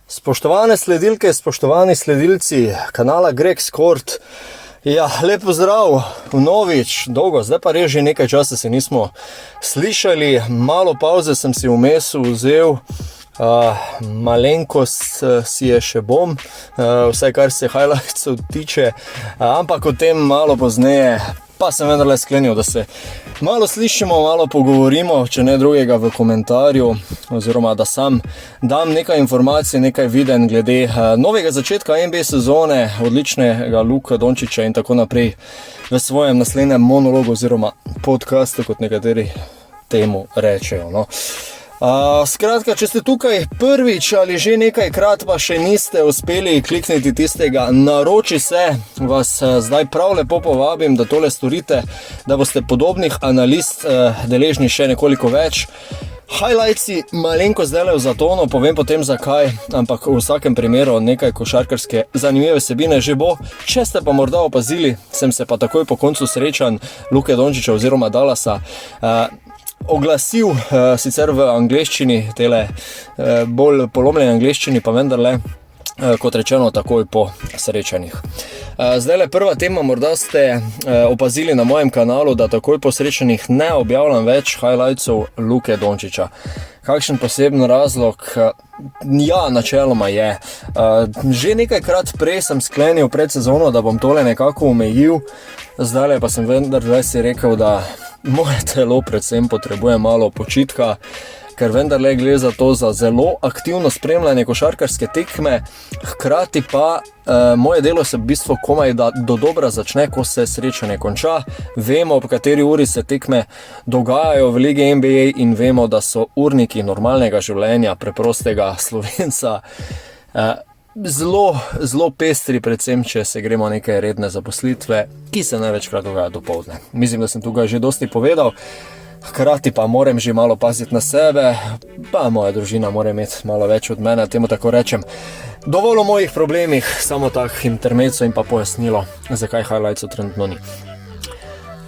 Spoštovane sledilke, spoštovani sledilci kanala Greg Skort. Ja, lep pozdrav vnovič, dolgo, zdaj pa res že nekaj časa se nismo slišali. Malo pauze sem si vmes vzel, malenkost si je še bom, vsaj kar se highlightsov tiče, ampak o tem malo pozneje. Pa sem vendarle sklenil, da se malo slišimo, malo pogovorimo, če ne drugega v komentarju, oziroma da sam dam nekaj informacij, nekaj viden glede novega začetka NBA sezone, odličnega Luka Dončića in tako naprej v svojem naslednjem monologu oziroma podcastu, kot nekateri temu rečejo. No. Skratka, če ste tukaj prvič ali že nekajkrat pa še niste uspeli klikniti tistega naroči se, vas zdaj prav lepo povabim, da tole storite, da boste podobnih analiz deležni še nekoliko več. Highlightsi malenko zdaj v zatonu, povem potem zakaj, ampak v vsakem primeru nekaj košarkarske zanimive vsebine že bo. Če ste pa morda opazili, sem se pa takoj po koncu srečanj Luke Dončića oziroma Dallasa oglasil, sicer v angleščini, tele bolj polomljeni angleščini, pa vendarle, kot rečeno, takoj po srečanjih. Zdajle prva tema, morda ste opazili na mojem kanalu, da takoj po srečanjih ne objavljam več highlightsov Luke Dončića. Kakšen poseben razlog? Ja, načeloma je. Že nekajkrat prej sem sklenil pred sezono, da bom tole nekako omejil, zdajle pa sem vendarle si rekel, da moje telo predvsem potrebuje malo počitka, ker vendarle gre za to za zelo aktivno spremljanje košarkarske tekme, hkrati pa moje delo se v bistvu komaj da dodobra začne, ko se srečanje konča. Vemo, ob kateri uri se tekme dogajajo v Ligi NBA in vemo, da so urniki normalnega življenja preprostega Slovenca zelo pestri, predvsem če se gremo neke redne zaposlitve, ki se največkrat dogaja dopoldne. Mislim, da sem tukaj že dosti povedal. Hkrati pa moram že malo paziti na sebe, pa moja družina mora imeti malo več od mene, temu tako rečem. Dovolj o mojih problemih, samo tak intermezzo in pa pojasnilo, zakaj highlightsov trenutno ni.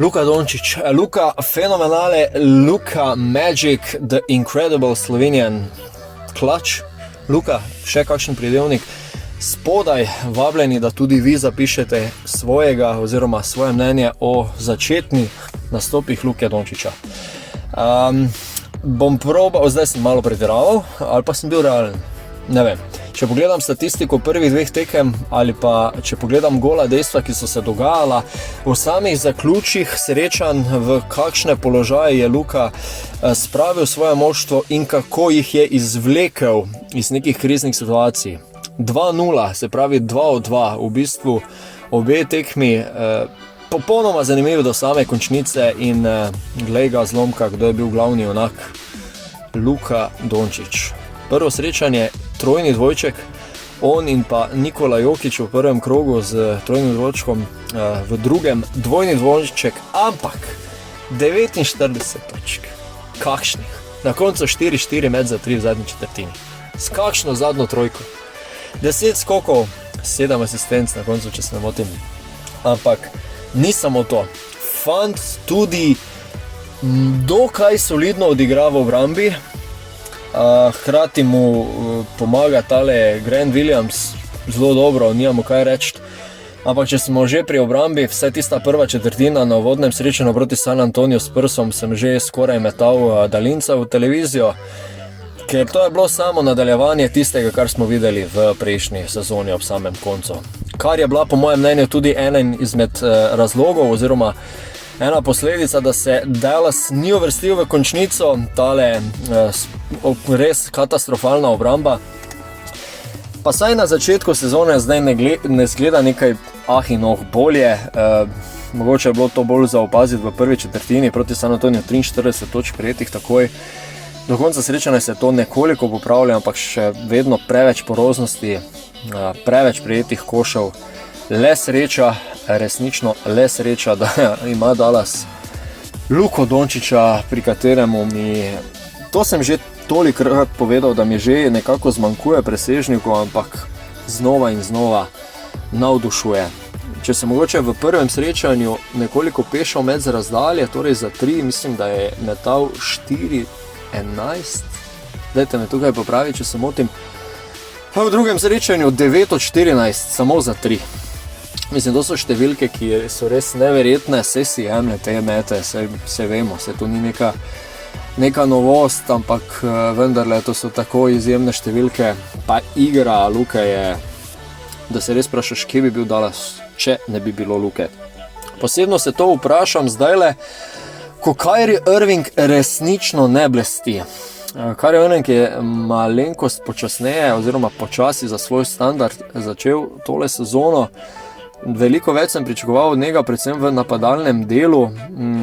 Luka Dončić, Luka fenomenale, Luka Magic, the incredible Slovenian clutch. Luka, še kakšen pridevnik? Spodaj vabljeni, da tudi vi zapišete svojega oziroma svoje mnenje o začetnih nastopih Luke Dončića. Bom probal, zdaj sem malo pretiraval, ali pa sem bil realen, ne vem. Če pogledam statistiko prvih dveh tekem ali pa če pogledam gola dejstva, ki so se dogajala v samih zaključih srečanj, v kakšne položaje je Luka spravil svoje moštvo in kako jih je izvlekel iz nekih kriznih situacij. 2-0, se pravi 2-2, v bistvu obe tekmi popolnoma zanimivo do same končnice in glej ga zlomka, kdo je bil glavni junak? Luka Dončić. Prvo srečanje, trojni dvojček, on in pa Nikola Jokić v prvem krogu z trojnim dvojčkom, v drugem dvojni dvojček, ampak 49 točk. Kakšnih? Na koncu 4-4 med za 3 v zadnji četrtini. S kakšno zadnjo trojko? 10 skokov, 7 asistenc na koncu, če se ne motim. Ampak ni samo to. Fant tudi dokaj solidno odigra v obrambi. Hkrati mu pomaga tale Grant Williams zelo dobro, nimamo kaj reči. Ampak če smo že pri obrambi, vse tista prva četrtina na uvodnem srečanju proti San Antonio Spursom sem že skoraj metal daljinca v televizijo, ker to je bilo samo nadaljevanje tistega, kar smo videli v prejšnji sezoni ob samem koncu. Kar je bila po mojem mnenju tudi eden izmed razlogov oziroma ena posledica, da se Dallas ni uvrstil v končnico, tale res katastrofalna obramba. Pa saj na začetku sezone zdaj ne zgleda nekaj bolje. Mogoče je bilo to bolj za opaziti v prvi četrtini proti San Antonio, 43 točk prijetih takoj. Do konca srečanja se to nekoliko popravlja, ampak še vedno preveč poroznosti, preveč prijetih košev. Le sreča, resnično le sreča, da ima Dallas Luko Dončića, pri kateremu to sem že tolikrat povedal, da mi že nekako zmanjkuje presežnikov, ampak znova in znova navdušuje. Če se mogoče v prvem srečanju nekoliko pešal med z razdalje, torej za 3, mislim, da je metal 4-11. Dajte me tukaj popravi, če se motim. V drugem srečanju 9 od 14, samo za 3. Mislim, to so številke, ki so res neverjetne, vse si jemlje te mete, vse vemo, vse to ni neka novost, ampak vendarle to so tako izjemne številke. Pa igra Luke je, da se res vprašaš, kje bi bil Dallas, če ne bi bilo Luke. Posebno se to vprašam zdajle, ko Kyrie Irving resnično ne blesti. Kyrie Irving je malenkost počasneje oziroma počasi za svoj standard začel tole sezono. Veliko več sem pričakoval od njega, predvsem v napadalnem delu.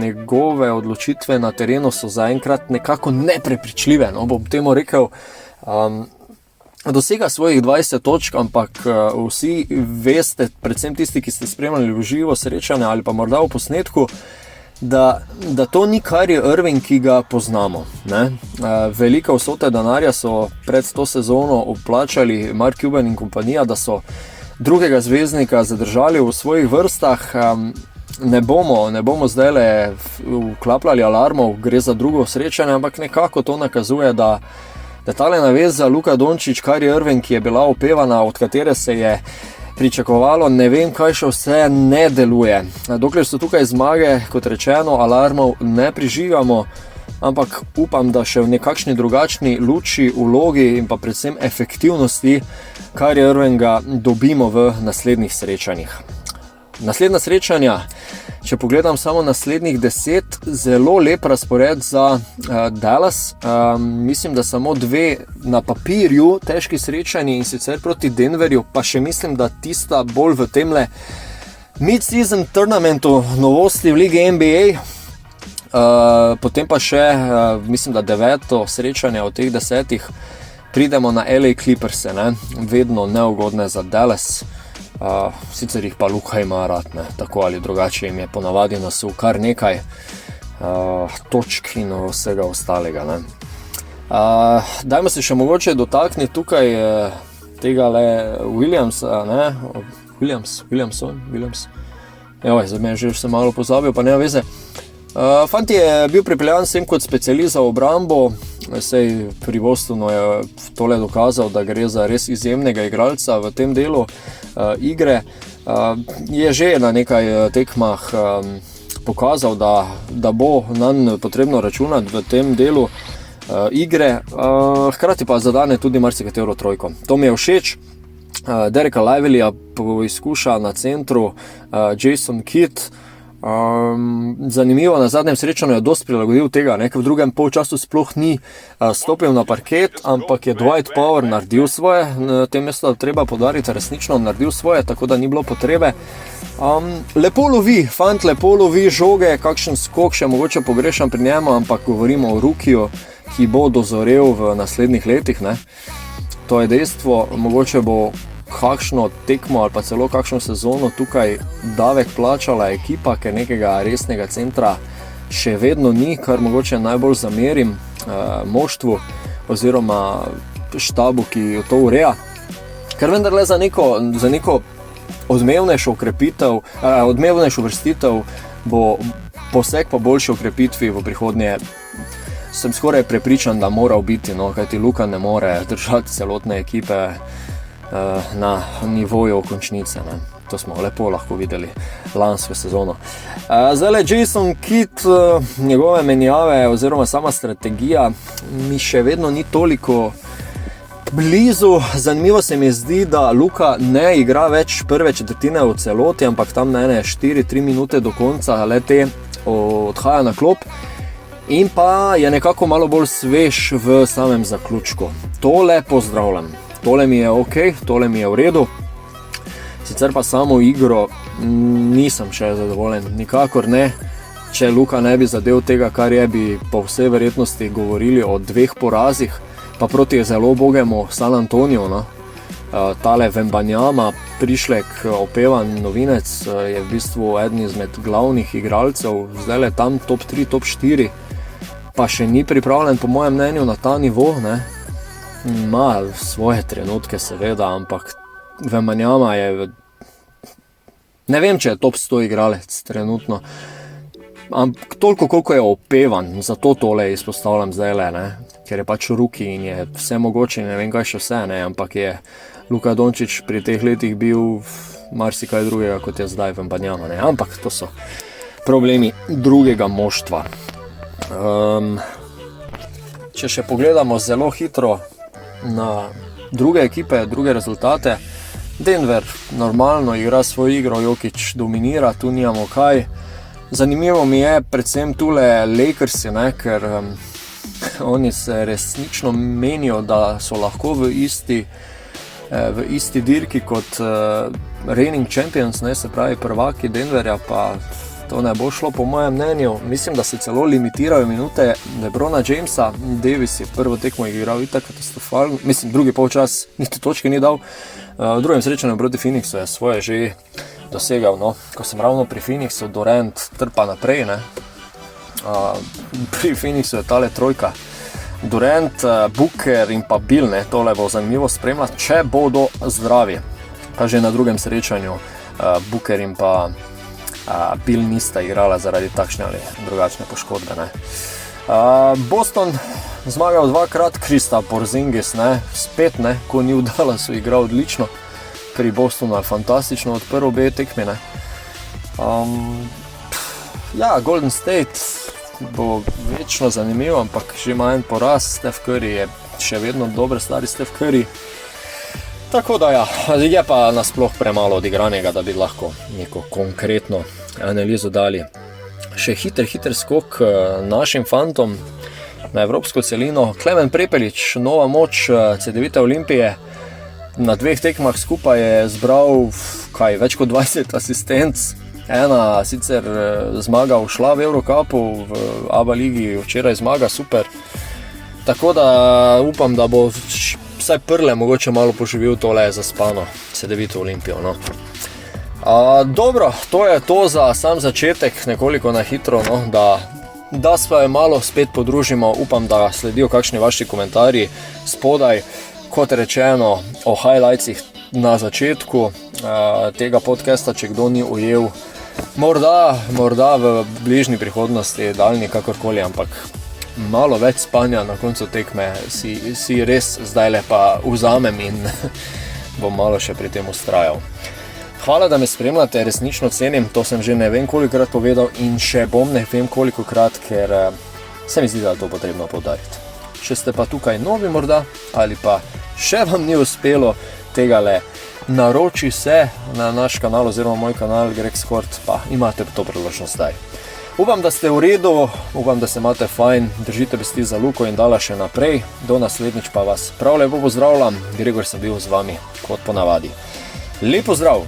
Njegove odločitve na terenu so zaenkrat nekako neprepričljive. No, bom temu rekel, dosega svojih 20 točk, ampak vsi veste, predvsem tisti, ki ste spremljali v živo srečanje ali pa morda v posnetku, da to ni Kyrie Irving, ki ga poznamo. Ne? Velike vsote denarja so pred to sezono uplačali Mark Cuban in kompanija, da so drugega zvezdnika zadržali v svojih vrstah. Ne bomo zdajle vklapljali alarmov, gre za drugo srečanje, ampak nekako to nakazuje, da tale naveza Luka Dončić, Kyrie Irving, ki je bila opevana, od katere se je pričakovalo, ne vem kaj še vse, ne deluje. Dokler so tukaj zmage, kot rečeno, alarmov ne prižigamo, ampak upam, da še v nekakšni drugačni luči, vlogi in pa predvsem efektivnosti Kyrie Irvinga dobimo v naslednjih srečanjih. Naslednja srečanja, če pogledam samo naslednjih 10, zelo lep razpored za Dallas. Mislim, da samo 2 na papirju težki srečanji, in sicer proti Denverju, pa še mislim, da tista bolj v temle mid-season tournamentu, novosti v ligi NBA. Potem pa še, mislim, da 9. srečanje od teh 10 pridemo na LA Clippers, ne? Vedno neugodne za Dallas. Sicer jih pa Luka ima rad, ne? Tako ali drugače jim je ponavadi nasul kar nekaj točk in vsega ostalega. Ne? Dajmo se še mogoče dotakniti tukaj tega le Williamsa, ne? Williams. Joj, za me že se malo pozabil, pa nema veze. Fant je bil pripeljan sem kot specialist za obrambo, sej pri Bostonu je tole dokazal, da gre za res izjemnega igralca v tem delu igre. Je že na nekaj tekmah pokazal, da bo nanj potrebno računati v tem delu igre, hkrati pa zadane tudi marsikatero trojko. To mi je všeč. Dereka Livelyja poizkuša na centru Jason Kidd. Zanimivo, na zadnjem srečanju je dosti prilagodil tega, ker v drugem polčasu sploh ni stopil na parket, ampak je Dwight Powell naredil svoje, na tem mestu treba podariti, resnično naredil svoje, tako da ni bilo potrebe. Lepo lovi, fant lepo lovi žoge, kakšen skok še mogoče pogrešam pri njemu, ampak govorimo o rukiju, ki bo dozorel v naslednjih letih, ne. To je dejstvo, mogoče bo kakšno tekmo ali pa celo kakšno sezono tukaj davek plačala ekipa, ker nekega resnega centra še vedno ni, kar mogoče najbolj zamerim moštvu oziroma štabu, ki to ureja. Ker vendarle za neko odmevnejšo vrstitev bo poseg po boljši okrepitvi v prihodnje, sem skoraj prepričan, da mora biti, kajti Luka ne more držati celotne ekipe na nivoju končnice, ne. To smo lepo lahko videli lansko sezono. Zdajle Jason Kidd, njegove menjave oziroma sama strategija mi še vedno ni toliko blizu. Zanimivo se mi zdi, da Luka ne igra več prve četrtine v celoti, ampak tam na 4-3 minute do konca le-te odhaja na klop in pa je nekako malo bolj svež v samem zaključku. Tole pozdravljam. Tole mi je ok, tole mi je v redu. Sicer pa samo igro nisem še zadovoljen, nikakor ne. Če Luka ne bi zadev tega, kar je, bi po vsej verjetnosti govorili o 2 porazih, pa proti zelo bogemu San Antoniju, no. Tale Wembanyama, prišlek, opevan novinec, je v bistvu eden izmed glavnih igralcev, zdajle tam top 3, top 4, pa še ni pripravljen po mojem mnenju na ta nivo, ne. Ima svoje trenutke seveda, ampak Wembanyama je, ne vem, če je top 100 igralec trenutno, ampak toliko koliko je opevan, zato tole izpostavljam zdajle, ne. ker je pač ruki in je vse mogoče, ne vem kaj še vse, ne, ampak je Luka Dončić pri teh letih bil marsikaj drugega, kot je zdaj v Banjano, ne, ampak to so problemi drugega moštva. Če še pogledamo zelo hitro na druge ekipe, druge rezultate, Denver normalno igra svojo igro, Jokić dominira, tu nimamo kaj. Zanimivo mi je predvsem tule Lakersi, ne, ker oni se resnično menijo, da so lahko v isti dirki kot reigning champions, ne, se pravi prvaki Denverja, pa to ne bo šlo po mojem mnenju. Mislim, da se celo limitirajo minute LeBrona Jamesa. Davis je prvo tekmo igral itak katastrofalno, mislim, drugi polčas niti točke ni dal. V drugem srečanju proti Phoenixu je svoje že dosegal, no. Ko sem ravno pri Phoenixu, Durant trpa naprej, ne. Pri Phoenixu je tale trojka. Durant, Booker in pa Bill, ne, tole bo zanimivo spremljati, če bodo zdravi. Pa že na drugem srečanju Booker in pa Bill nista igrala zaradi takšne ali drugačne poškodbe, ne. Boston zmagal dvakrat, Kristaps Porzingis, ne, spet, ne, ko ni v Dallasu igral odlično, pri Bostonu je fantastično odprl obe tekmi, ne. Golden State bo večno zanimivo, ampak že ima en poraz, Steph Curry je še vedno dober stari Steph Curry. Tako da je pa nasploh premalo odigranega, da bi lahko neko konkretno analizo dali. Še hiter skok našim fantom na evropsko celino. Klemen Prepelič, nova moč Cedevite Olimpije, na 2 tekmah skupaj je zbral več kot 20 asistenc. Ena sicer zmaga ušla v Eurocupu, v ABA ligi včeraj zmaga, super. Tako da upam, da bo vsaj Prle mogoče malo poživil tole zaspano Cedevito Olimpijo, no. Dobro, to je to za sam začetek, nekoliko na hitro, no, da se malo spet podružimo. Upam, da sledijo kakšni vaši komentarji spodaj, kot rečeno, o highlightsih na začetku tega podcasta, če kdo ni ujel. Morda v bližnji prihodnosti, daljni kakorkoli, ampak malo več spanja na koncu tekme si res zdajle pa vzamem in bom malo še pri tem ustrajal. Hvala, da me spremljate, resnično cenim, to sem že ne vem kolikokrat povedal in še bom ne vem kolikokrat, ker se mi zdi, da je to potrebno poudariti. Če ste pa tukaj novi morda ali pa še vam ni uspelo tegale, naroči se na naš kanal oziroma moj kanal Greg Skort, pa imate to priložnost zdaj. Upam, da ste v redu, upam, da se imate fajn, držite pesti za Luko in Dala še naprej. Do naslednjič pa vas prav lepo pozdravljam, Gregor sem bil z vami kot ponavadi. Lep pozdrav!